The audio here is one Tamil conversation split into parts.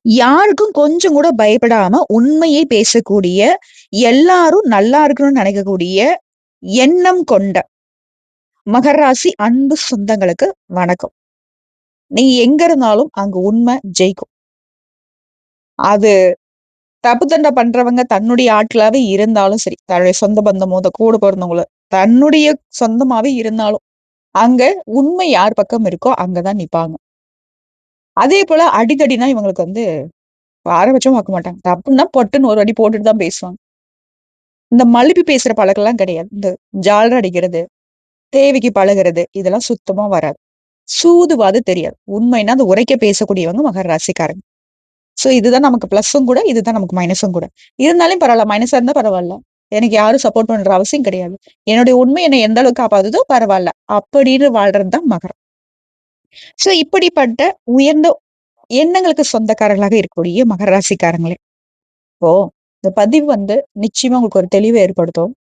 யாருக்கும் கொஞ்சம் கூட பயப்படாம உண்மையை பேசக்கூடிய, எல்லாரும் நல்லா இருக்கணும்னு நினைக்கக்கூடிய எண்ணம் கொண்ட மகர ராசி அன்பு சொந்தங்களுக்கு வணக்கம். நீங்க எங்க இருந்தாலும் அங்க உண்மை ஜெயிக்கும். அது தப்பு தண்டை பண்றவங்க தன்னுடைய ஆட்களாவே இருந்தாலும் சரி, தன்னுடைய சொந்த பந்தமோ, கூட பொறந்தவங்களோ, தன்னுடைய சொந்தமாவே இருந்தாலும், அங்க உண்மை யார் பக்கம் இருக்கோ அங்கதான் நிப்பாங்க. அதே போல அடிதடினா இவங்களுக்கு பாரபட்சம் பார்க்க மாட்டாங்க. தப்புன்னா பட்டுன்னு ஒரு அடி போட்டுட்டு தான் பேசுவாங்க. இந்த மழுப்பி பேசுற பழக்கம்லாம் கிடையாது. இந்த ஜால்ரா அடிக்கிறது, தேவைக்கு பழகுறது, இதெல்லாம் சுத்தமா வராது. சூதுவாது தெரியாது. உண்மைன்னா அது உரைக்க பேசக்கூடியவங்க மகர ராசிக்காரங்க. சோ இதுதான் நமக்கு பிளஸும் கூட, இதுதான் நமக்கு மைனஸும் கூட. இருந்தாலும் பரவால்ல. மைனஸா இருந்தா பரவால்ல. எனக்கு யாரும் சப்போர்ட் பண்ற அவசியம் கிடையாது. என்னுடைய உண்மை என்னை எந்த அளவுக்கு காப்பாத்துதோ பரவால்ல. அப்படின்னு வாழ்றது தான் மகரம். சோ இப்படிப்பட்ட உயர்ந்த எண்ணங்களுக்கு சொந்தக்காரர்களாக இருக்கக்கூடிய மகர ராசிக்காரங்களே. இப்போ இந்த பதிவு நிச்சயமா உங்களுக்கு ஒரு தெளிவை ஏற்படுத்தும்.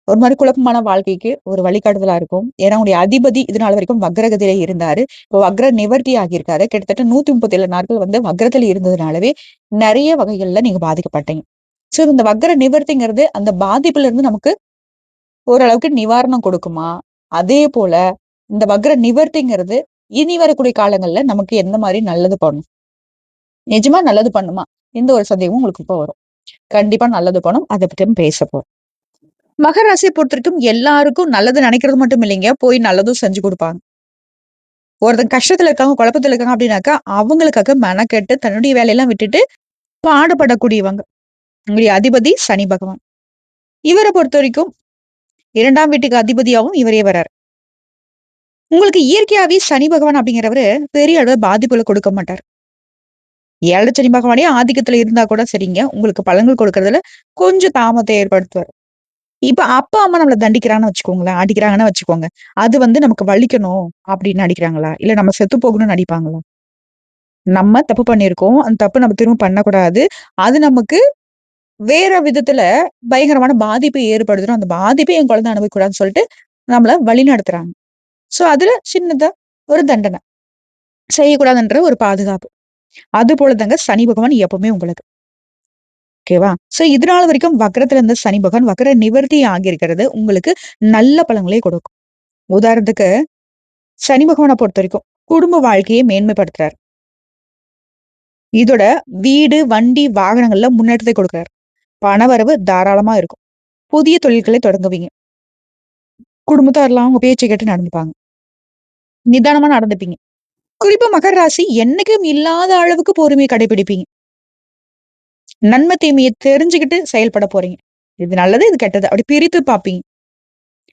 ஒரு மாரி குழப்பமான வாழ்க்கைக்கு ஒரு வழிகாட்டுதலா இருக்கும். ஏன்னா, உங்களுடைய அதிபதி இதுநாள் வரைக்கும் வக்ரகதியில இருந்தாரு. இப்போ வக்ர நிவர்த்தி ஆகியிருக்காரு. கிட்டத்தட்ட 137 நாட்கள் வக்ரத்துல இருந்ததுனாலவே நெறைய வகைகள்ல நீங்க பாதிக்கப்பட்டீங்க. சோ இந்த வக்ர நிவர்த்திங்கிறது அந்த பாதிப்புல இருந்து நமக்கு ஓரளவுக்கு நிவாரணம் கொடுக்குமா? அதே போல இந்த வக்ர நிவர்த்திங்கிறது இனி வரக்கூடிய காலங்கள்ல நமக்கு எந்த மாரி நல்லது பண்ணும்? நிஜமா நல்லது பண்ணுமா? இந்த ஒரு சந்தேகமும் உங்களுக்கு இப்ப வரும். கண்டிப்பா நல்லது பண்ணும். அத பத்தி பேச போறோம். மகர ராசிய பொறுத்தவரைக்கும் எல்லாருக்கும் நல்லது நினைக்கிறது மட்டும் இல்லைங்க. போய் நல்லதும் செஞ்சு குடுப்பாங்க. ஒருத்தங்க கஷ்டத்துல இருக்காங்க, குழப்பத்துல இருக்காங்க அப்படின்னாக்கா, அவங்களுக்காக மெனக்கெட்டு தன்னுடைய வேலையெல்லாம் விட்டுட்டு பாடுபடக்கூடியவங்க. உங்களுடைய அதிபதி சனி பகவான். இவர பொறுத்தவரைக்கும் 2ஆம் வீட்டுக்கு அதிபதியாவும் இவரே வராரு. உங்களுக்கு இயற்கையாவே சனி பகவான் அப்படிங்கிறவரு பெரிய அளவு பாதிப்புகள கொடுக்க மாட்டாரு. 7 சனி பகவானே ஆதிக்கத்துல இருந்தா கூட சரிங்க, உங்களுக்கு பலன்கள் கொடுக்கறதுல கொஞ்சம் தாமதத்தை ஏற்படுத்துவாரு. இப்ப அப்பா, அம்மா நம்மள தண்டிக்கிறாங்கன்னு வச்சுக்கோங்களேன், அடிக்கிறாங்கன்னு வச்சுக்கோங்க. அது நமக்கு வலிக்கணும் அப்படின்னு நடிக்கிறாங்களா? இல்ல நம்ம செத்து போகணும்னு நடிப்பாங்களா? நம்ம தப்பு பண்ணியிருக்கோம். அந்த தப்பு நம்ம திரும்ப பண்ணக்கூடாது. அது நமக்கு வேற விதத்துல பயங்கரமான பாதிப்பை ஏற்படுத்தணும். அந்த பாதிப்பை என் குழந்தை அனுபவிக்கக்கூடாதுன்னு சொல்லிட்டு நம்மள வழிநடத்துறாங்க. சோ அதுல சின்னதா ஒரு தண்டனை. செய்யக்கூடாதுன்ற ஒரு பாதுகாப்பு. அதுபோல தாங்க சனி பகவான் எப்பவுமே உங்களுக்கு. ஓகேவா? சோ இதுநாள் வரைக்கும் வக்ரத்துல இருந்த சனி பகவான் வக்ர நிவர்த்தி ஆகியிருக்கிறது உங்களுக்கு நல்ல பலன்களே கொடுக்கும். உதாரணத்துக்கு சனி பகவான பொறுத்தவரைக்கும் குடும்ப வாழ்க்கையை மேன்மைப்படுத்துறார். இதோட வீடு, வண்டி, வாகனங்கள்ல முன்னேற்றத்தை கொடுக்கிறார். பணவரவு தாராளமா இருக்கும். புதிய தொழில்களை தொடங்குவீங்க. குடும்பத்தார்லாம் உங்க பேச்ச கேட்டு நடந்துப்பாங்க. நிதானமா நடந்துப்பீங்க. குறிப்பா மகர ராசி என்னைக்கும் இல்லாத அளவுக்கு பொறுமைய கடைபிடிப்பீங்க. நன்மை, தீமைய தெரிஞ்சுகிட்டு செயல்பட போறீங்க. இது நல்லது, இது கெட்டது. அப்படி பிரித்து பார்ப்பீங்க.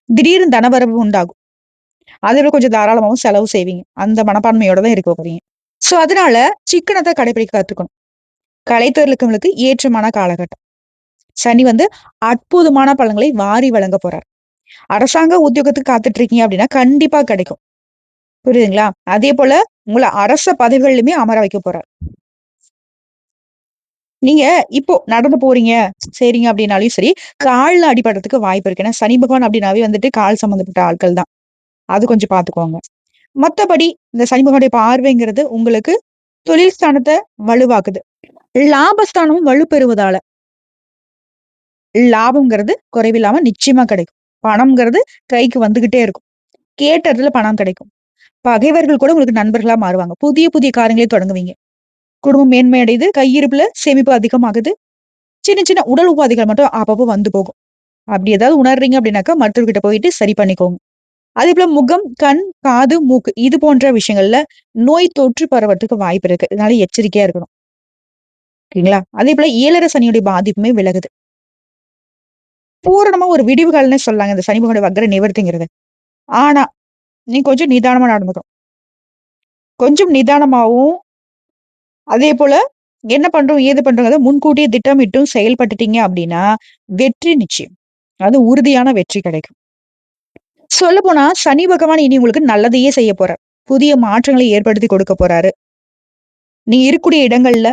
திடீர்னு தனவரவு உண்டாகும். அதுல கொஞ்சம் தாராளமாவும் செலவு செய்வீங்க. அந்த மனப்பான்மையோட தான் இருக்க போறீங்க. சோ அதனால சிக்கனத்த கடைபிடிக்க கத்துக்கணும். கலைத்துறையில இருக்கவங்களுக்கு ஏற்றமான காலகட்டம். சனி அற்புதமான பலன்களை வாரி வழங்க போறார். அரசாங்க உத்தியோகத்துக்கு காத்துட்டு இருக்கீங்க அப்படின்னா கண்டிப்பா கிடைக்கும். புரியுதுங்களா? அதே போல உங்கள அரச பதவிகள்லயுமே அமர வைக்க போறார். நீங்க இப்போ நடந்து போறீங்க, சரிங்க அப்படின்னாலும் சரி, கால்ல அடிபடுறதுக்கு வாய்ப்பு இருக்கு. ஏன்னா சனி பகவான் அப்படின்னாவே கால் சம்மந்தப்பட்ட ஆட்கள் தான். அது கொஞ்சம் பார்த்துக்கோங்க. மத்தபடி இந்த சனி பகவானுடைய பார்வைங்கிறது உங்களுக்கு தொழில் ஸ்தானத்த வலுவாக்குது. லாபஸ்தானமும் வலுப்பெறுவதால லாபம்ங்கிறது குறைவில்லாம நிச்சயமா கிடைக்கும். பணம்ங்கிறது கைக்கு வந்துகிட்டே இருக்கும். கேட்ட இடத்துல பணம் கிடைக்கும். பகைவர்கள் கூட உங்களுக்கு நண்பர்களா மாறுவாங்க. புதிய புதிய காரியங்களை தொடங்குவீங்க. குடும்பம் மேன்மையடையுது. கையிருப்புல சேமிப்பு அதிகமாகுது. சின்ன சின்ன உடல் உபாதைகள் மட்டும் அப்பப்போ வந்து போகும். அப்படி ஏதாவது உணர்றீங்க அப்படின்னாக்கா மருத்துவர்கிட்ட போயிட்டு சரி பண்ணிக்கோங்க. அதேபோல முகம், கண், காது, மூக்கு இது போன்ற விஷயங்கள்ல நோய் தொற்று பரவறதுக்கு வாய்ப்பு இருக்கு. அதனால எச்சரிக்கையா இருக்கணும். ஓகேங்களா? அதேபோல 7 சனியுடைய பாதிப்புமே விலகுது. பூரணமா ஒரு விடிவு காலம்னே சொல்லலாங்க இந்த சனி பகவானுடைய வக்ர நிவர்த்திங்கிறது. ஆனா, நீ கொஞ்சம் நிதானமா நடந்துக்கணும். கொஞ்சம் நிதானமாவும், அதேபோல என்ன பண்றோம், ஏது பண்றோங்கிறத முன்கூட்டியே திட்டமிட்டும் செயல்பட்டுட்டீங்க அப்படின்னா, வெற்றி நிச்சயம். அது உறுதியான வெற்றி கிடைக்கும். சொல்லப்போனா சனி பகவான் இனி உங்களுக்கு நல்லதையே செய்ய போறார். புதிய மாற்றங்களை ஏற்படுத்தி கொடுக்க போறாரு. நீங்க இருக்கக்கூடிய இடங்கள்ல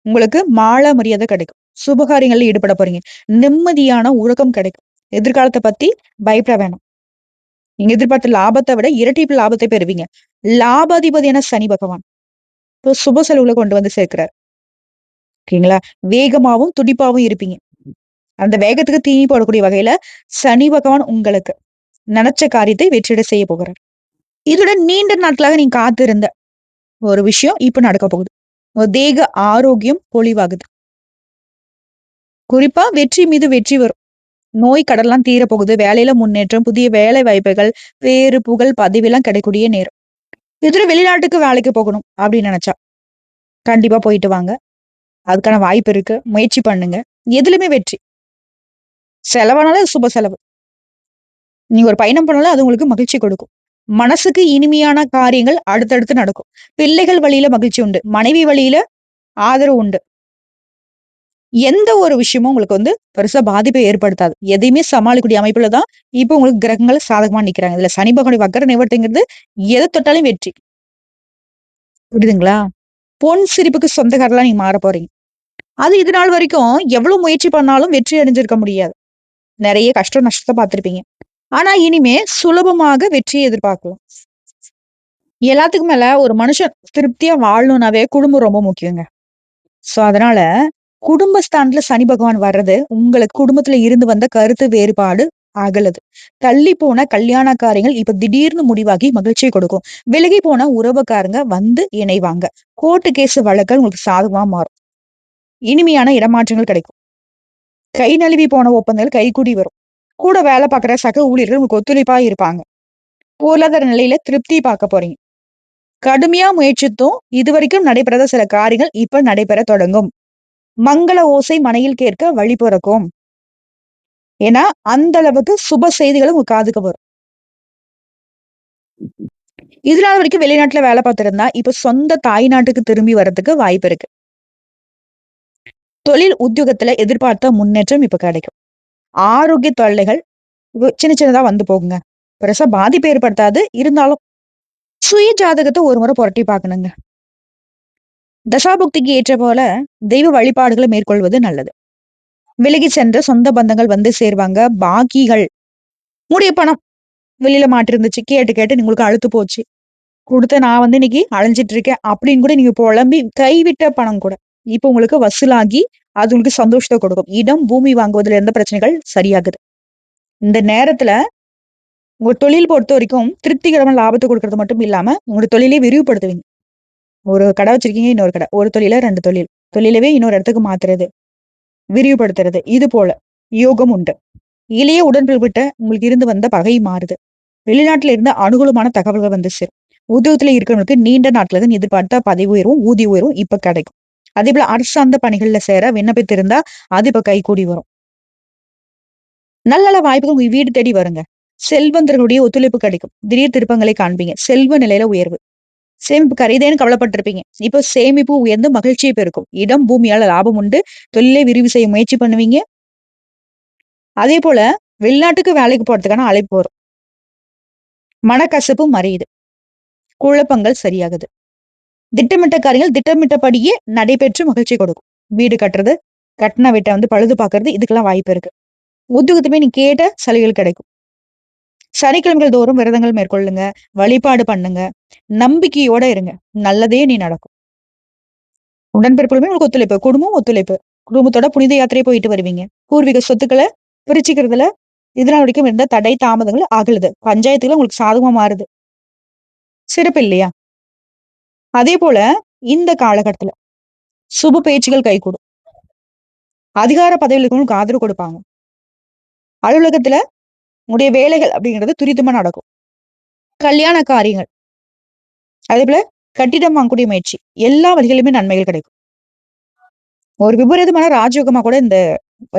உங்களுக்கு மாலை மரியாதை கிடைக்கும். சுபகாரியங்கள்ல ஈடுபட போறீங்க. நிம்மதியான உறக்கம் கிடைக்கும். எதிர்காலத்த பத்தி பயப்பட வேணாம். நீங்க எதிர்பார்த்த லாபத்த விட இரட்டிப்பு லாபத்தை பெறுவீங்க. லாபாதிபதியான சனி பகவான். இப்போ சுப செலவுகள கொண்டு வந்து சேர்க்கிறார். ஓகேங்களா? வேகமாவும், துடிப்பாவும் இருப்பீங்க. அந்த வேகத்துக்கு தீனி போடக்கூடிய வகையில சனி பகவான் உங்களுக்கு நெனச்ச காரியத்தை வெற்றியடை செய்ய போகிறார். இதுடன் நீண்ட நாட்களாக நீங்க காத்திருந்த ஒரு விஷயம் இப்ப நடக்க போகுது. உங்க தேக ஆரோக்கியம் பொலிவாகுது. குறிப்பா வெற்றி மீது வெற்றி வரும். நோய் கடன்லாம் தீரப்போகுது. வேலையில முன்னேற்றம், புதிய வேலை வாய்ப்புகள், பேரு, புகழ், பதவிலாம் கிடைக்கக்கூடிய நேரம். இதுல வெளிநாட்டுக்கு வேலைக்கு போகணும் அப்படின்னு நெனச்சா, கண்டிப்பா போயிட்டு வாங்க. அதுக்கான வாய்ப்பு இருக்கு. முயற்சி பண்ணுங்க. எதுலயுமே வெற்றி. செலவானாலும் அது சுப செலவு. நீங்க ஒரு பயணம் பண்ணாலும் அது உங்களுக்கு மகிழ்ச்சி கொடுக்கும். மனசுக்கு இனிமையான காரியங்கள் அடுத்தடுத்து நடக்கும். பிள்ளைகள் வழியில மகிழ்ச்சி உண்டு. மனைவி வழியில ஆதரவு உண்டு. எந்த ஒரு விஷயமும் உங்களுக்கு வந்து பெருசா பாதிப்பை ஏற்படுத்தாது. எதையுமே சமாளிக்கக்கூடிய அமைப்புல தான் இப்ப உங்களுக்கு கிரகங்கள் சாதகமா நிக்கிறாங்க. இதுல சனி பகவானுடைய வக்கர நிவர்த்திங்கிறது எத தொட்டாலும் வெற்றி. புரியுதுங்களா? பொன் சிரிப்புக்கு சொந்தக்காரரா நீங்க மாறப் போறீங்க. அது இது நாள் வரைக்கும் எவ்வளவு முயற்சி பண்ணாலும் வெற்றி அடைஞ்சிருக்க முடியாது. நெறைய கஷ்டம், நஷ்டத்த பார்த்திருப்பீங்க. ஆனா இனிமே சுலபமாக வெற்றியை எதிர்பார்க்கலாம். எல்லாத்துக்கும் மேல ஒரு மனுஷன் திருப்தியா வாழணும்னாவே குடும்பம் ரொம்ப முக்கியங்க. சோ அதனால குடும்பஸ்தானத்துல சனி பகவான் வர்றது உங்களுக்கு குடும்பத்துல இருந்து வந்த கருத்து வேறுபாடு அகலுது. தள்ளி போன கல்யாண காரியங்கள் இப்ப திடீர்னு முடிவாகி மகிழ்ச்சியை கொடுக்கும். விலகி போன உறவுக்காரங்க வந்து இணைவாங்க. கோர்ட்டு கேஸ் வழக்குகள் உங்களுக்கு சாதகமா மாறும். இனிமையான இடமாற்றங்கள் கிடைக்கும். கை நழுவி போன ஒப்பந்தங்கள் கைகூடி வரும். கூட வேலை பார்க்குற சக ஊழியர்கள் உங்களுக்கு ஒத்துழைப்பா இருப்பாங்க. பொருளாதார நிலையில திருப்தி பார்க்க போறீங்க. கடுமையா முயற்சித்தும் இதுவரைக்கும் நடைபெறாத சில காரியங்கள் இப்ப நடைபெற தொடங்கும். மங்கள ஓசை மனையில் கேட்க வழி பிறக்கும். ஏன்னா, அந்த அளவுக்கு சுப செய்திகள் உங்க காதுக்கு வரும். இது நாள் வரைக்கும் வெளிநாட்டுல வேலை பார்த்திருந்தா, இப்ப சொந்த தாய் நாட்டுக்கு திரும்பி வர்றதுக்கு வாய்ப்பு இருக்கு. தொழில் உத்தியோகத்துல எதிர்பார்த்த முன்னேற்றம் இப்ப கிடைக்கும். ஆரோக்கிய தொல்லைகள் சின்ன சின்னதா வந்து போகுங்க. பெருசா பாதிப்பு ஏற்படுத்தாது. இருந்தாலும் சுய ஜாதகத்த ஒரு முறை புரட்டி பார்க்கணுங்க. தசாபுக்திக்கு ஏற்ற போல தெய்வ வழிபாடுகளை மேற்கொள்வது நல்லது. விலகி சென்ற சொந்த பந்தங்கள் வந்து சேர்வாங்க. பாக்கிகள் உங்களுடைய பணம் வெளியில மாட்டிருந்துச்சு. கேட்டு கேட்டு உங்களுக்கு அலுத்து போச்சு. குடுத்த நான் வந்து இன்னைக்கு அலைஞ்சிட்டு இருக்கேன் அப்படின்னு கூட நீங்க புலம்பி கைவிட்ட பணம் கூட இப்ப உங்களுக்கு வசூலாகி அது உங்களுக்கு சந்தோஷத்த கொடுக்கும். இடம், பூமி வாங்குவதுல இருந்த பிரச்சனைகள் சரியாகுது. இந்த நேரத்துல உங்க தொழில் பொறுத்தவரைக்கும் திருப்திகரமான லாபத்த குடுக்கறது மட்டும் இல்லாம, உங்களோட தொழிலை விரிவுபடுத்துவீங்க. ஒரு கடை வச்சிருக்கீங்க, இன்னொரு கடை. ஒரு தொழில 2 தொழில். தொழிலவே இன்னொரு இடத்துக்கு மாத்துறது, விரிவுபடுத்துறது. இது போல யோகம் உண்டு. இளைய உடன்பிறப்பிட்ட உங்களுக்கு இருந்து வந்த பகை மாறுது. வெளிநாட்டுல இருந்து அனுகூலமான தகவல்கள் வந்து சேரும். உத்தியோகத்துல இருக்கிறவங்களுக்கு நீண்ட நாட்களுக்கு எதிர்பார்த்த பதவி உயர்வும், ஊதிய உயர்வும் இப்ப கிடைக்கும். அதேபோல அரசாங்க பணிகள்ல சேர விண்ணப்பித்திருந்தா அது இப்ப கைகூடி வரும். நல்ல நல்ல வாய்ப்புகள் உங்க வீடு தேடி வருங்க. செல்வந்தர்களுடைய ஒத்துழைப்பு கிடைக்கும். திடீர் திருப்பங்களை காண்பீங்க. செல்வ நிலையில உயர்வு. சேமிப்பு கரையுதேன்னு கவலைப்பட்டிருப்பீங்க. இப்ப சேமிப்பு உயர்ந்து மகிழ்ச்சியை பெருக்கும். இடம், பூமியால லாபம் உண்டு. தொழிலை விரிவு செய்ய முயற்சி பண்ணுவீங்க. அதே போல வெளிநாட்டுக்கு வேலைக்கு போறதுக்கான அழைப்பு வரும். மனக்கசப்பு மறையுது. குழப்பங்கள் சரியாகுது. திட்டமிட்ட காரியங்கள் திட்டமிட்டபடியே நடைபெற்று மகிழ்ச்சி கொடுக்கும். வீடு கட்டுறது, கட்டின வீட்ட வந்து பழுது பார்க்கறது இதுக்கெல்லாம் வாய்ப்பு இருக்கு. உத்தியோகத்துமே நீ கேட்ட சலுகைகள் கிடைக்கும். சனிக்கிழமைகள் தோறும் விரதங்கள் மேற்கொள்ளுங்க. வழிபாடு பண்ணுங்க. நம்பிக்கையோட இருங்க. நல்லதே நடக்கும். உடன்பிறப்புகளுமே உங்களுக்கு ஒத்துழைப்பு. குடும்பம் ஒத்துழைப்பு. குடும்பத்தோட புனித யாத்திரை போயிட்டு வருவீங்க. பூர்வீக சொத்துக்கள பிரிச்சுக்கிறதுல இதுநாள் வரைக்கும் இருந்த தடை, தாமதங்கள் அகலுது. பஞ்சாயத்துல உங்களுக்கு சாதகமா மாறுது. சிறப்பு இல்லையா? அதே போல இந்த காலகட்டத்துல சுப பேச்சுகள் கைகூடும். அதிகார பதவியில இருக்கிறவங்களுக்கு ஆதரவு கொடுப்பாங்க. அலுவலகத்துல உங்களுடைய வேலைகள் அப்படிங்கிறது துரிதமா நடக்கும். கல்யாண காரியங்கள், அதே போல கட்டிடம் வாங்கக்கூடிய முயற்சி, எல்லா வழிகளிலுமே நன்மைகள் கிடைக்கும். ஒரு விபரீதமான ராஜயோகமா கூட இந்த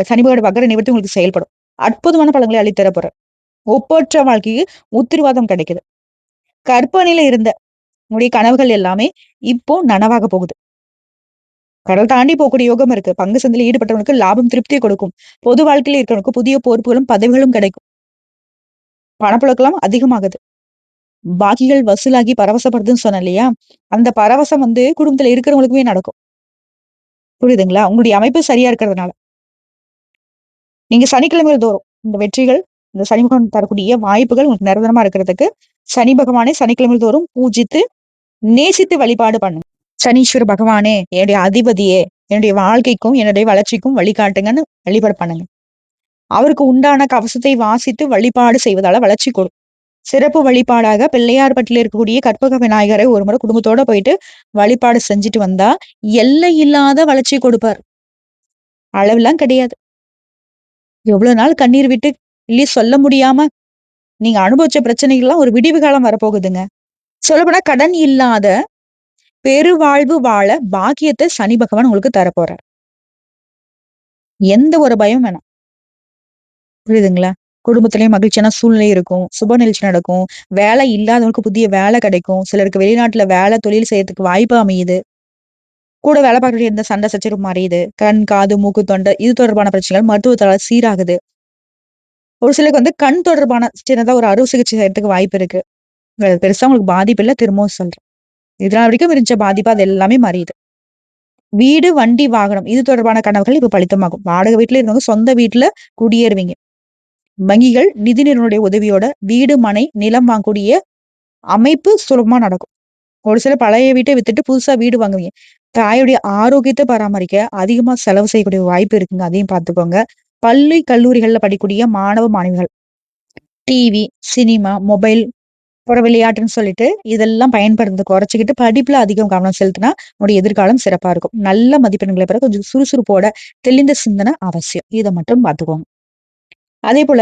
சனி பகவான் வக்ர நிவர்த்தி உங்களுக்கு செயல்படும். அற்புதமான பலன்களை அள்ளித்தர போறார். ஒப்பற்ற வாழ்க்கைக்கு உத்திரவாதம் கிடைக்குது. கற்பனையில இருந்த உங்களுடைய கனவுகள் எல்லாமே இப்போ நனவாக போகுது. கடல் தாண்டி போகக்கூடிய யோகம் இருக்கு. பங்கு சந்தையில ஈடுபட்டவனுக்கு லாபம் திருப்தியை கொடுக்கும். பொது வாழ்க்கையில இருக்கிறவனுக்கு புதிய பொறுப்புகளும், பதவிகளும் கிடைக்கும். பணப்புழக்கம் அதிகமாகுது. பாக்கிகள் வசூலாகி பரவசப்படுதுன்னு சொன்னேன் இல்லையா? அந்த பரவசம் வந்து குடும்பத்துல இருக்கிறவங்களுக்குமே நடக்கும். புரியுதுங்களா? உங்களுடைய அமைப்பு சரியா இருக்கிறதுனால. நீங்க சனிக்கிழமைகள் தோறும் இந்த வெற்றிகள், இந்த சனி பகவான் தரக்கூடிய வாய்ப்புகள் உங்களுக்கு நிரந்தரமா இருக்கிறதுக்கு, சனி பகவானை சனிக்கிழமை தோறும் பூஜித்து, நேசித்து வழிபாடு பண்ணுங்க. சனீஸ்வர பகவானே, என்னுடைய அதிபதியே, என்னுடைய வாழ்க்கைக்கும் என்னுடைய வளர்ச்சிக்கும் வழிகாட்டுங்கன்னு வழிபாடு பண்ணுங்க. அவருக்கு உண்டான கவசத்தை வாசித்து வழிபாடு செய்வதால வளர்ச்சி கொடுக்கும். சிறப்பு வழிபாடாக பிள்ளையார்பட்டியில இருக்கக்கூடிய கற்பக விநாயகரை ஒரு முறை குடும்பத்தோட போயிட்டு வழிபாடு செஞ்சுட்டு வந்தா எல்லை இல்லாத வளர்ச்சி கொடுப்பார். அளவெல்லாம் கிடையாது. எவ்வளவு நாள் கண்ணீர் விட்டு இல்லையே சொல்ல முடியாம நீங்க அனுபவிச்ச பிரச்சனைகள்லாம் ஒரு விடிவு காலம் வரப்போகுதுங்க. சொல்லப்போனா கடன் இல்லாத பெருவாழ்வு வாழ பாக்கியத்தை சனி பகவான் உங்களுக்கு தரப்போறார். எந்த ஒரு பயம் வேணாம். புரியுதுங்களா? குடும்பத்திலயும் மகிழ்ச்சியான சூழ்நிலை இருக்கும். சுப நிகழ்ச்சி நடக்கும். வேலை இல்லாதவங்களுக்கு புதிய வேலை கிடைக்கும். சிலருக்கு வெளிநாட்டுல வேலை, தொழில் செய்யறதுக்கு வாய்ப்பு அமையுது. கூட வேலை பார்க்கக்கூடிய எந்த சண்டை சச்சரவு மறையுது. கண், காது, மூக்கு, தொண்டை இது தொடர்பான பிரச்சனைகள் மருத்துவத்தால சீராகுது. ஒரு சிலருக்கு கண் தொடர்பான சின்னதா ஒரு அறுவை சிகிச்சை செய்யறதுக்கு வாய்ப்பு இருக்கு. பெருசா உங்களுக்கு பாதிப்பு இல்ல. திரும்பவும் சொல்றேன். இதனால வரைக்கும் இருந்துச்ச பாதிப்பு அது எல்லாமே மறையுது. வீடு, வண்டி, வாகனம் இது தொடர்பான கனவுகள் இப்ப பலித்தமாகும். வாடகை வீட்டுல இருந்தவங்க சொந்த வீட்டுல குடியேறுவீங்க. வங்கிகள், நிதி நிறுவனுடைய உதவியோட வீடு, மனை, நிலம் வாங்கக்கூடிய அமைப்பு சுலபமா நடக்கும். ஒரு சில பழைய வீட்டை வித்துட்டு புதுசா வீடு வாங்குவீங்க. தாயுடைய ஆரோக்கியத்தை பராமரிக்க அதிகமா செலவு செய்யக்கூடிய வாய்ப்பு இருக்குங்க. அதையும் பார்த்துக்கோங்க. பள்ளி, கல்லூரிகள்ல படிக்கக்கூடிய மாணவ, மாணவிகள் டிவி, சினிமா, மொபைல், புற விளையாட்டுன்னு சொல்லிட்டு இதெல்லாம் பயன்படுத்துறத குறைச்சுக்கிட்டு படிப்புல அதிகம் கவனம் செலுத்தினா உங்களுடைய எதிர்காலம் சிறப்பா இருக்கும். நல்ல மதிப்பெண்களை பெற கொஞ்சம் சுறுசுறுப்போட தெளிந்த சிந்தனை அவசியம். இதை மட்டும் பார்த்துக்கோங்க. அதே போல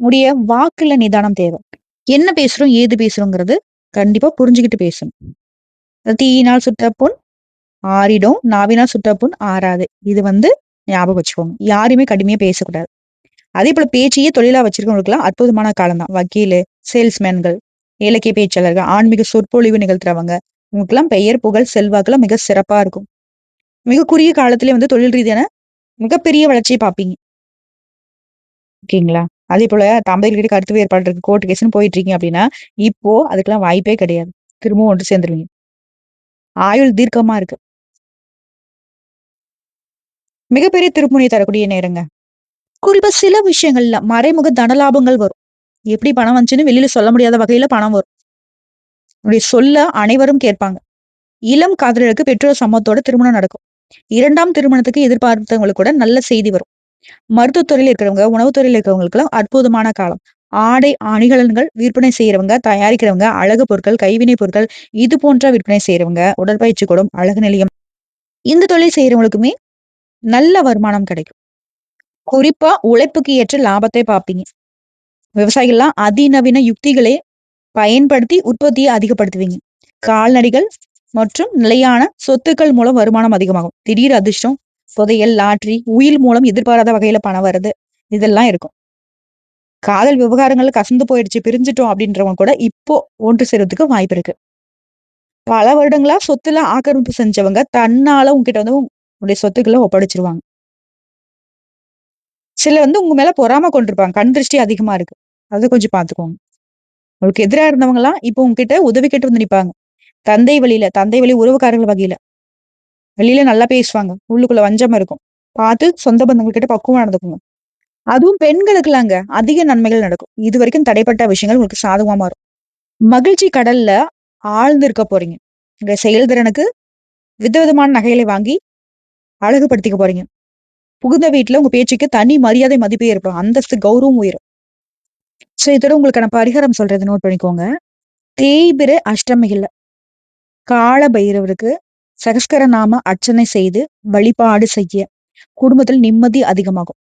உடைய வாக்குல நிதானம் தேவை. என்ன பேசுறோம், ஏது பேசுறோங்கிறது கண்டிப்பா புரிஞ்சுகிட்டு பேசணும். தீயினால் சுட்ட புண் ஆறிடும், நாவினால் சுட்ட புண் ஆறாது. இது ஞாபகம் வச்சுக்கோங்க. யாருமே கடுமையா பேசக்கூடாது. அதே போல பேச்சையே தொழிலா வச்சிருக்கவங்களுக்குலாம் அற்புதமான காலம் தான். வக்கீலு, சேல்ஸ்மேன்கள், இலக்கிய பேச்சாளர்கள், ஆன்மீக சொற்பொழிவு நிகழ்த்துறவங்க, உங்களுக்கெல்லாம் பெயர், புகழ், செல்வாக்குலாம் மிக சிறப்பா இருக்கும். மிக குறுகிய காலத்திலே தொழில் ரீதியான மிகப்பெரிய வளர்ச்சியை பார்ப்பீங்க. ஓகேங்களா? அதே போல தம்பதியர்கிட்ட கருத்து வேறுபாடு இருக்கு, கோர்ட் கேஸ்ன்னு போயிட்டு இருக்கீங்க அப்படின்னா, இப்போ அதுக்கெல்லாம் வாய்ப்பே கிடையாது. திரும்பவும் ஒன்று சேர்ந்துருவீங்க. ஆயுள் தீர்க்கமா இருக்கு. மிகப்பெரிய திருப்புமுனை தரக்கூடிய நேரங்க. குறிப்பா சில விஷயங்கள்ல மறைமுக தனலாபங்கள் வரும். எப்படி பணம் வந்துச்சுன்னு வெளியில சொல்ல முடியாத வகையில பணம் வரும். உங்களுடைய சொல்ல அனைவரும் கேட்பாங்க. இளம் காதலருக்கு பெற்றோர் சம்மதத்தோட திருமணம் நடக்கும். 2ஆம் திருமணத்துக்கு எதிர்பார்த்தவங்களுக்கு கூட நல்ல செய்தி வரும். மருத்துவத்துறையில இருக்கிறவங்க, உணவுத்துறையில இருக்கிறவங்களுக்குலாம் அற்புதமான காலம். ஆடை, அணிகலன்கள் விற்பனை செய்யறவங்க, தயாரிக்கிறவங்க, அழகு பொருட்கள், கைவினை பொருட்கள் இது போன்ற விற்பனை செய்யறவங்க, உடற்பயிற்சி கூடம், அழகு நிலையம் இந்த தொழில் செய்யறவங்களுக்குமே நல்ல வருமானம் கிடைக்கும். குறிப்பா உழைப்புக்கு ஏற்ற லாபத்தை பார்ப்பீங்க. விவசாயிகள்லாம் அதிநவீன யுக்திகளை பயன்படுத்தி உற்பத்தியை அதிகப்படுத்துவீங்க. கால்நடைகள் மற்றும் நிலையான சொத்துக்கள் மூலம் வருமானம் அதிகமாகும். திடீர் அதிர்ஷ்டம், புதையல், லாட்டரி, உயில் மூலம் எதிர்பாராத வகையில பணம் வருது இதெல்லாம் இருக்கும். காதல் விவகாரங்கள் கசந்து போயிடுச்சு, பிரிஞ்சுட்டோம் அப்படின்றவங்க கூட இப்போ ஒன்று சேர்றதுக்கு வாய்ப்பு இருக்கு. பல வருடங்களா சொத்துல ஆக்கிரமிப்பு செஞ்சவங்க தன்னால உங்ககிட்ட உங்களுடைய சொத்துக்களை ஒப்படைச்சிருவாங்க. சில உங்க மேல பொறாம கொண்டிருப்பாங்க. கண் திருஷ்டி அதிகமா இருக்கு. அதை கொஞ்சம் பாத்துக்கோங்க. உங்களுக்கு எதிரா இருந்தவங்க எல்லாம் இப்போ உங்ககிட்ட உதவி கேட்டு நிப்பாங்க. தந்தை வழி உறவுக்காரர்கள் வகையில வெளியில நல்லா பேசுவாங்க. உள்ளுக்குள்ள வஞ்சம் இருக்கும். பார்த்து சொந்த பந்தங்கள் கிட்ட பக்குவமா நடந்துக்குங்க. அதுவும் பெண்களுக்குலாங்க அதிக நன்மைகள் நடக்கும். இது வரைக்கும் தடைப்பட்ட விஷயங்கள் உங்களுக்கு சாதகமா மாறும். மகிழ்ச்சி கடல்ல ஆழ்ந்து இருக்க போறீங்க. உங்க செயல்திறனுக்கு விதவிதமான நகைகளை வாங்கி அழகுபடுத்திக்க போறீங்க. புகுந்த வீட்டுல உங்க பேச்சுக்கு தனி மரியாதை மதிப்பே இருக்கும். அந்தஸ்து கௌரவம் உயரும். சோ இதோட உங்களுக்கான பரிகாரம் சொல்றது நோட் பண்ணிக்கோங்க. தேய்பிறை அஷ்டமிகள்ல கால பைரவருக்கு சகஸ்கர நாம அர்ச்சனை செய்து வழிபாடு செய்ய குடும்பத்தில் நிம்மதி அதிகமாகும்.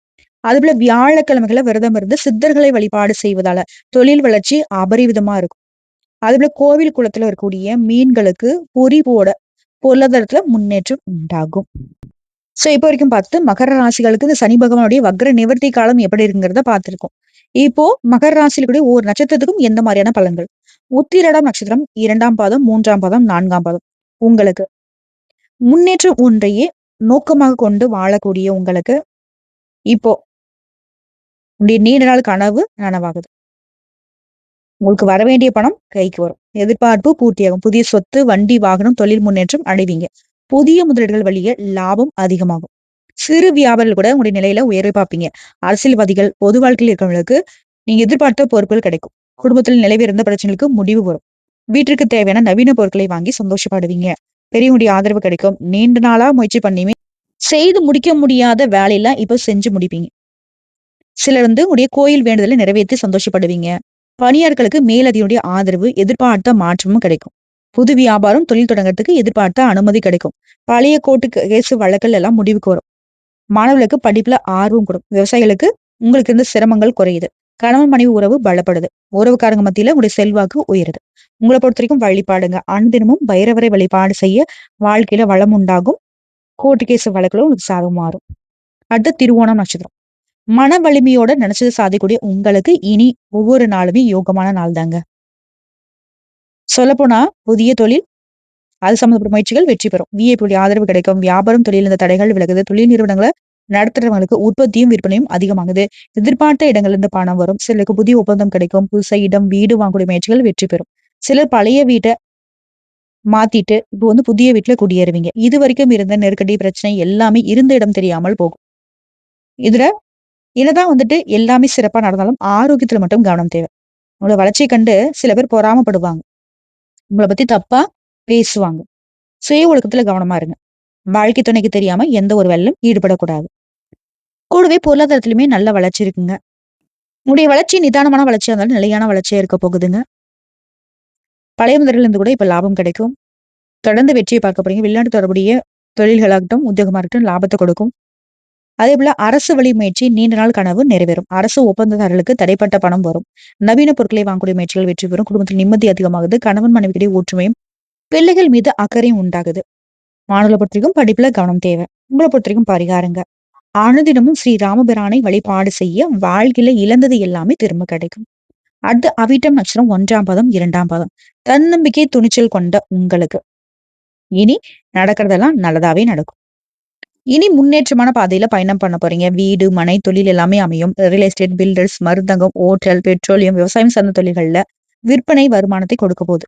அதுபோல வியாழக்கிழமைகளை விரதம் இருந்து சித்தர்களை வழிபாடு செய்வதால தொழில் வளர்ச்சி அபரிவிதமா இருக்கும். அதுபோல கோவில் குளத்துல இருக்கக்கூடிய மீன்களுக்கு பொறி போட பொருளாதாரத்துல முன்னேற்றம் உண்டாகும். சோ இப்போ வரைக்கும் பார்த்து மகர ராசிகளுக்கு இந்த சனி பகவானுடைய வக்ர நிவர்த்தி காலம் எப்படி இருக்குங்கிறத பார்த்திருக்கோம். இப்போ மகர ராசியில கூடிய ஒவ்வொரு நட்சத்திரத்துக்கும் எந்த மாதிரியான பலன்கள். உத்திரடம் நட்சத்திரம் 2ஆம் பாதம், 3ஆம் பாதம், 4ஆம் பாதம் உங்களுக்கு முன்னேற்றம் ஒன்றையே நோக்கமாக கொண்டு வாழக்கூடிய உங்களுக்கு இப்போ உடைய நீண்ட நாள் கனவு நனவாகுது. உங்களுக்கு வர வேண்டிய பணம் கைக்கு வரும். எதிர்பார்ப்பு பூர்த்தியாகும். புதிய சொத்து, வண்டி, வாகனம், தொழில் முன்னேற்றம் அடைவீங்க. புதிய முதலீடுகள் வழிய லாபம் அதிகமாகும். சிறு வியாபாரிகள் கூட உங்களுடைய நிலையில உயர்வை பார்ப்பீங்க. அரசியல்வாதிகள், பொது வாழ்க்கையில் இருக்கிறவங்களுக்கு நீங்க எதிர்பார்த்த பொறுப்புகள் கிடைக்கும். குடும்பத்தில் நிலவி இருந்த பிரச்சனைகளுக்கு முடிவு வரும். வீட்டிற்கு தேவையான நவீன பொருட்களை வாங்கி சந்தோஷப்படுவீங்க. பெரியவங்களுடைய ஆதரவு கிடைக்கும். நீண்ட நாளா முயற்சி பண்ணியுமே செய்து முடிக்க முடியாத வேலையெல்லாம் இப்ப செஞ்சு முடிப்பீங்க. சிலர் உங்களுடைய கோயில் வேண்டுதலை நிறைவேற்றி சந்தோஷப்படுவீங்க. பணியாட்களுக்கு மேலதிகாரியுடைய ஆதரவு, எதிர்பார்த்த மாற்றமும் கிடைக்கும். புது வியாபாரம், தொழில் தொடங்கறதுக்கு எதிர்பார்த்த அனுமதி கிடைக்கும். பழைய கோர்ட்டு கேஸ் வழக்குகள் எல்லாம் முடிவுக்கு வரும். மாணவர்களுக்கு படிப்புல ஆர்வம் கூடும். விவசாயிகளுக்கு உங்களுக்கு இருந்த சிரமங்கள் குறையுது. கணவன் மனைவி உறவு பலப்படுது. உறவுக்காரங்க மத்தியில உங்களுடைய செல்வாக்கு உயருது. உங்களை பொறுத்த வரைக்கும் வழிபாடுங்க. அனுதினமும் பைரவரை வழிபாடு செய்ய வாழ்க்கையில வளம் உண்டாகும். கோர்ட்டு கேஸ் வழக்குல உங்களுக்கு சாதகம் மாறும். அடுத்து திருவோணம் நட்சத்திரம். மன வலிமையோட நினைச்சது சாதிக்கூடிய உங்களுக்கு இனி ஒவ்வொரு நாளுமே யோகமான நாள் தாங்க. சொல்லப்போனா புதிய தொழில், அது சம்பந்தப்பட்ட முயற்சிகள் வெற்றி பெறும். விஐபியுடைய ஆதரவு கிடைக்கும். வியாபாரம், தொழில் இந்த தடைகள் விலகுது. தொழில் நிறுவனங்களை நடத்துறவங்களுக்கு உற்பத்தியும் விற்பனையும் அதிகமாகுது. எதிர்பார்த்த இடங்கள்ல இருந்து பணம் வரும். சிலருக்கு புதிய ஒப்பந்தம் கிடைக்கும். புதுசா இடம், வீடு வாங்கக்கூடிய முயற்சிகள் வெற்றி பெறும். சிலர் பழைய வீட்டை மாத்திட்டு இப்போ புதிய வீட்டுல குடியேறுவீங்க. இது வரைக்கும் இருந்த நெருக்கடி, பிரச்சனை எல்லாமே இருந்த இடம் தெரியாமல் போகும். இதுல என்னதான் எல்லாமே சிறப்பா நடந்தாலும் ஆரோக்கியத்துல மட்டும் கவனம் தேவை. உங்களோட வளர்ச்சியை கண்டு சில பேர் பொறாமப்படுவாங்க. உங்களை பத்தி தப்பா பேசுவாங்க. சுய ஒழுக்கத்துல கவனமா இருங்க. வாழ்க்கை துணைக்கு தெரியாம எந்த ஒரு வேலையிலும் ஈடுபடக்கூடாது. கூடவே பொருளாதாரத்திலுமே நல்ல வளர்ச்சி இருக்குங்க. உங்களுடைய வளர்ச்சி நிதானமான வளர்ச்சியா இருந்தாலும் நிலையான வளர்ச்சியா இருக்க போகுதுங்க. பழைய முதல்ல இருந்து கூட இப்ப லாபம் கிடைக்கும். தொடர்ந்து வெற்றியை பார்க்க போறீங்க. வெளிநாட்டு தொடர்புடைய தொழில்களாகட்டும், உத்தியோகமா இருக்கட்டும் லாபத்தை கொடுக்கும். அதே போல அரசு வழி முயற்சி நீண்ட நாள் கனவு நிறைவேறும். அரசு ஒப்பந்ததாரர்களுக்கு தடைப்பட்ட பணம் வரும். நவீன பொருட்களை வாங்கக்கூடிய முயற்சிகள் வெற்றி பெறும். குடும்பத்தில் நிம்மதி அதிகமாகுது. கணவன் மனைவிக்கிடையே ஒற்றுமையும், பிள்ளைகள் மீது அக்கறையும் உண்டாகுது. மாணவர்களை பொறுத்தவரைக்கும் படிப்புல கவனம் தேவை. உங்களை பொறுத்தவரைக்கும் பரிகாரங்க. அனுதினமும் ஸ்ரீ ராமபிரானை வழிபாடு செய்ய வாழ்க்கையில இழந்தது எல்லாமே திரும்ப கிடைக்கும். அடுத்து அவிட்டம் நட்சத்திரம் 1ஆம் பாதம் 2ஆம் பாதம். தன்னம்பிக்கை துணிச்சல் கொண்ட உங்களுக்கு இனி நடக்கிறதெல்லாம் நல்லதாவே நடக்கும். இனி முன்னேற்றமான பாதையில பயணம் பண்ண போறீங்க. வீடு, மனை, தொழில் எல்லாமே அமையும். ரியல் எஸ்டேட், பில்டர்ஸ், மருந்தகம், ஓட்டல், பெட்ரோலியம், விவசாயம் சார்ந்த தொழில்கள்ல விற்பனை வருமானத்தை கொடுக்க போகுது.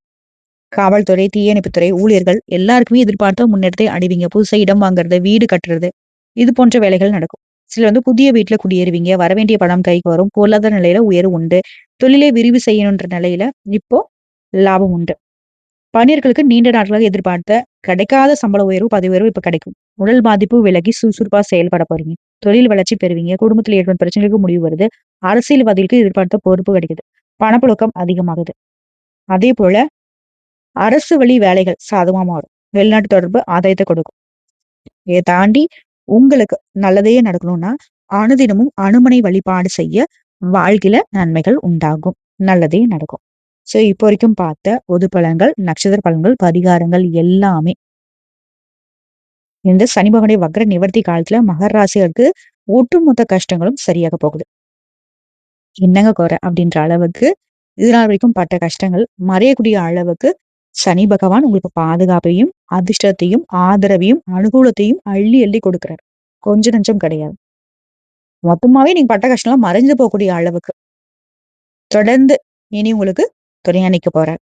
காவல்துறை, தீயணைப்புத்துறை ஊழியர்கள் எல்லாருக்குமே எதிர்பார்த்த முன்னேற்றத்தை அடைவீங்க. புதுசா இடம் வாங்குறது, வீடு கட்டுறது, இது போன்ற வேலைகள் நடக்கும். சிலர் புதிய வீட்டுல குடியேறுவீங்க. வரவேண்டிய பணம் கைக்கு வரும். பொருளாதார நிலையில உயர்வு உண்டு. தொழிலை விரிவு செய்யணுன்ற நிலையில இப்போ லாபம் உண்டு. பணியர்களுக்கு நீண்ட நாட்களாக எதிர்பார்த்த கிடைக்காத சம்பள உயர்வு, பதவி உயர்வு இப்ப கிடைக்கும். உடல் பாதிப்பு விலகி சுறுசுறுப்பா செயல்பட போறீங்க. தொழில் வளர்ச்சி பெறுவீங்க. குடும்பத்தில் ஏற்படும் பிரச்சனைகளுக்கு முடிவு வருது. அரசியல்வாதிகளுக்கு எதிர்பார்த்த பொறுப்பு கிடைக்குது. பணப்புழக்கம் அதிகமாகுது. அதே போல அரசு வழி வேலைகள் சாதகமா மாறும். வெளிநாட்டு தொடர்பு ஆதாயத்தை கொடுக்கும். இதை தாண்டி உங்களுக்கு நல்லதையே நடக்கணும்னா அனுதினமும் அனுமனை வழிபாடு செய்ய வாழ்க்கையில நன்மைகள் உண்டாகும். நல்லதே நடக்கும். சோ இப்போ வரைக்கும் பார்த்த பொது பலன்கள், நட்சத்திர பலன்கள், பரிகாரங்கள் எல்லாமே இந்த சனி பகவானுடைய வக்ர நிவர்த்தி காலத்துல மகர ராசிகளுக்கு ஒட்டுமொத்த கஷ்டங்களும் சரியாக போகுது. என்னங்க குறை அப்படின்ற அளவுக்கு இதனால் வரைக்கும் பட்ட கஷ்டங்கள் மறையக்கூடிய அளவுக்கு சனி பகவான் உங்களுக்கு பாதுகாப்பையும், அதிர்ஷ்டத்தையும், ஆதரவையும், அனுகூலத்தையும் அள்ளி அள்ளி கொடுக்கிறார். கொஞ்சம் நஞ்சம் கிடையாது. மொத்தமாவே நீங்க பட்ட கஷ்டம் மறைஞ்சு போகக்கூடிய அளவுக்கு தொடர்ந்து இனி உங்களுக்கு துணையா நிக்க போறார்.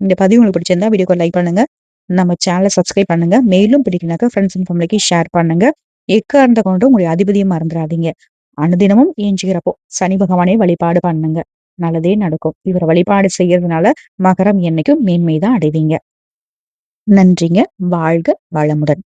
இந்த பதிவு உங்களுக்கு பிடிச்சிருந்தா வீடியோக்கு லைக் பண்ணுங்க. நம்ம சேனலை சப்ஸ்கிரைப் பண்ணுங்க. மேலும் பிடிக்கனாக்க ஃப்ரெண்ட்ஸ் அண்ட் ஃபேமிலிக்கு ஷேர் பண்ணுங்க. எக்காரணத்தை கொண்டு உங்களுடைய அதிபதியை மறந்துடாதீங்க. அனுதினமும் ஏஞ்சுகிறப்போ சனி பகவானை வழிபாடு பண்ணுங்க. நல்லதே நடக்கும். இவரை வழிபாடு செய்யறதுனால மகரம் என்னைக்கும் மேன்மைதான் அடைவீங்க. நன்றிங்க. வாழ்க வளமுடன்.